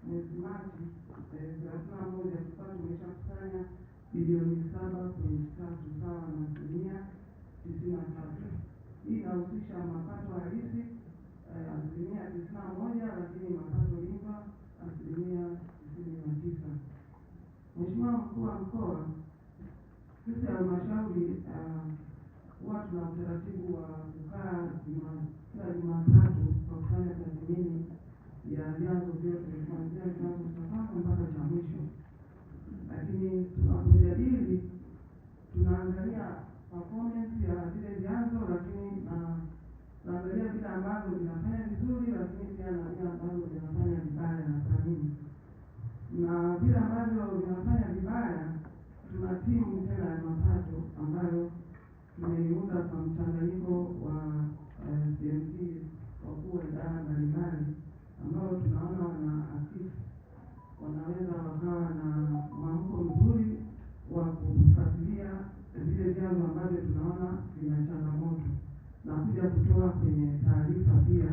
mwezi Machi 31 tulikuwa tumeshakusanya bilioni 7.3 sawa na 93%. Hii inahusisha mapato halisi 91%, lakini mapato lipa 99%. Mheshimiwa Mkuu wa Mkoa, sisi halmashauri huwa tuna utaratibu wa kukaa kila Jumatatu kwa kufanya tathmini ya vyanzo vyote kuanzia chanzo cha kwanza mpaka cha mwisho. Lakini tunapojadili tunaangalia performance ya vile vyanzo, lakini tunaangalia vile ambavyo vinafanya vizuri, lakini pia na vile ambavyo vinafanya vibaya na kwa nini. Na vile ambavyo vinafanya vibaya, tuna timu tena ya mapato ambayo tumeiunda kwa mchanganyiko wa CMC wakuu wa idara mbalimbali ambao tunaona wana asisi wanaweza wakawa na mwamko mzuri wa kufuatilia vile vyanzo ambavyo tunaona vina changamoto na kuja kutoa kwenye taarifa, pia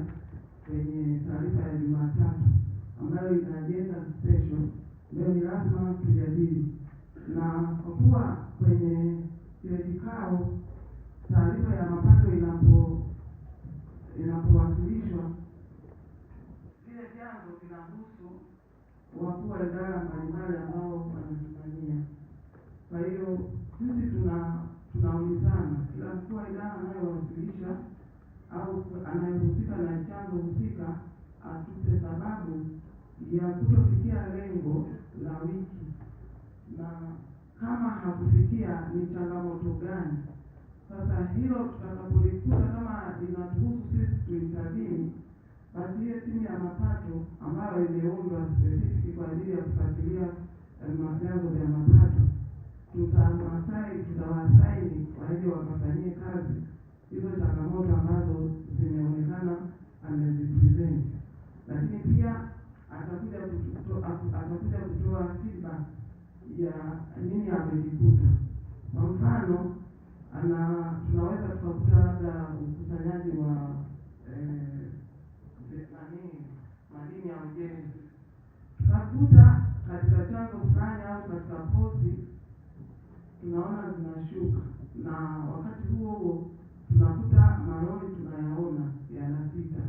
kwenye taarifa ya Jumatatu ambayo ina agenda special. Leo ni lazima tujadili, na kwa kuwa kwenye ile kikao taarifa ya mapato inapowasilishwa, vile vyanzo vinahusu wakuu wa idara mbalimbali ambao wanasimamia. Kwa hiyo sisi tunaulizana, kila mkuu wa idara anayowasilisha au anayehusika na chanzo husika atupe sababu ya kutofikia lengo la wiki, na kama hakufikia ni changamoto gani. Sasa hilo tutakapolikuta kama inatuhusu sisi tuitadhini, basi hiyo timu ya mapato ambayo imeundwa specific kwa ajili ya kufuatilia vyanzo vya mapato, tutawasaini kwa ajili wakafanyie kazi hizo changamoto ambazo zimeonekana amezipresent. Lakini pia atakuja kutoa feedback ya nini amejikuta. Kwa mfano, tunaweza tukakuta labda ukusanyaji wa madini ya ujenzi, tukakuta katika chanzo fulani au katika pozi tunaona zinashuka, na wakati huo tunakuta malori tunayaona yanapita.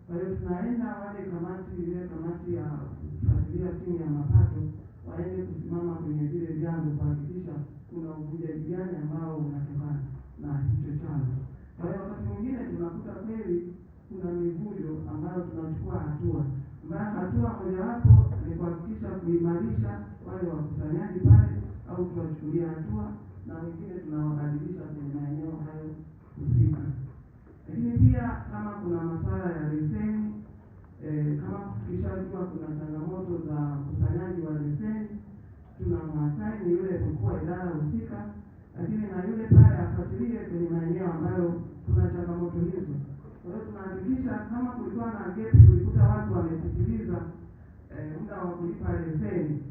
Kwa hiyo tunaenda wale kamati ya kufuatilia timu ya mapato waende kusimama kwenye vile vyanzo kuhakikisha kuna uvujaji gani ambao unatokana na hicho chanzo. Kwa hiyo wakati mwingine tunakuta kweli kuna mivujo ambayo tunachukua hatua. Hatua mojawapo ni kuhakikisha kuimarisha wale wakusanyaji pale au tuwachukulia hatua, na wengine tunawabadilisha kwenye maeneo hayo husika. Lakini pia kama kuna masuala ya leseni, kama tukishajua kuna changamoto za ukusanyaji wa leseni, tunamwasaini yule mkuu wa idara husika, lakini na yule pale afuatilie kwenye maeneo ambayo kuna changamoto hizo. Kwa hiyo tunahakikisha kama kulikuwa na gap, tulikuta watu wamepitiliza muda wa kulipa leseni,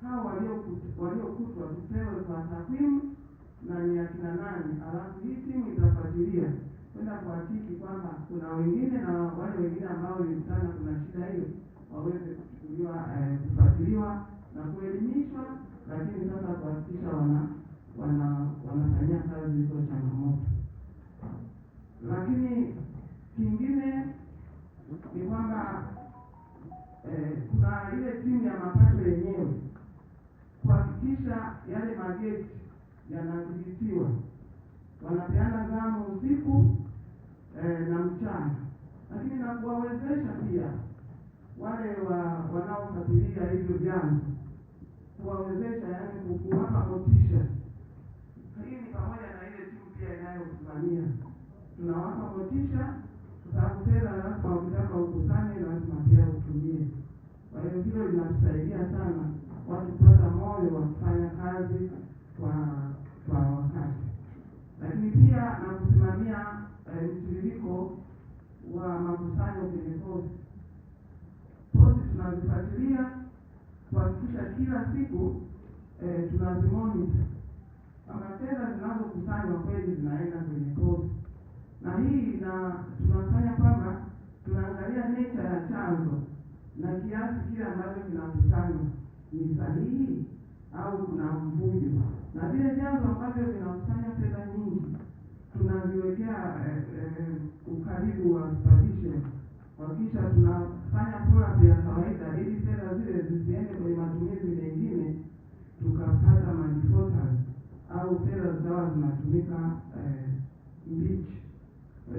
hao waliokutwa tupewe kwa takwimu na ni akina nani, alafu hii timu itafuatilia kwenda kuhakiki kwamba kuna wengine na wale wengine ambao ilikutana kuna shida hiyo waweze kufuatiliwa na kuelimishwa, lakini sasa kuhakikisha wanafanyia kazi hizo changamoto. Lakini kingine ni kwamba kuna ile timu ya mapato yenyewe kuhakikisha yale mageti yanadhibitiwa, wanapeana zamu usiku na mchana, lakini na kuwawezesha pia wale wanaofuatilia hivyo vyanzo, kuwawezesha, yani kuwapa motisha. Hii ni pamoja na ile timu pia inayosimamia, tunawapa motisha kwa sababu fedha lazima ukitaka ukusanye lazima pia utumie. Kwa hiyo hilo linatusaidia sana watu kupata moyo wa kufanya kazi kwa wakati. Lakini pia na kusimamia mtiririko wa makusanyo kwenye pozi. Pozi tunazifuatilia kuhakikisha kila siku tunazimonita kama fedha zinazokusanywa kweli zinaenda kwenye pozi. Na hii tunafanya kwamba tunaangalia nature ya chanzo na kiasi kile ambacho kinakusanywa ni sahihi au kuna mvujo, na vile vyanzo ambavyo vinakusanya fedha nyingi tunaviwekea ukaribu wa supervision, wakisha tunafanya follow-up ya kawaida ili fedha zile zisiende kwenye matumizi mengine tukapata defaulters au fedha zikawa zinatumika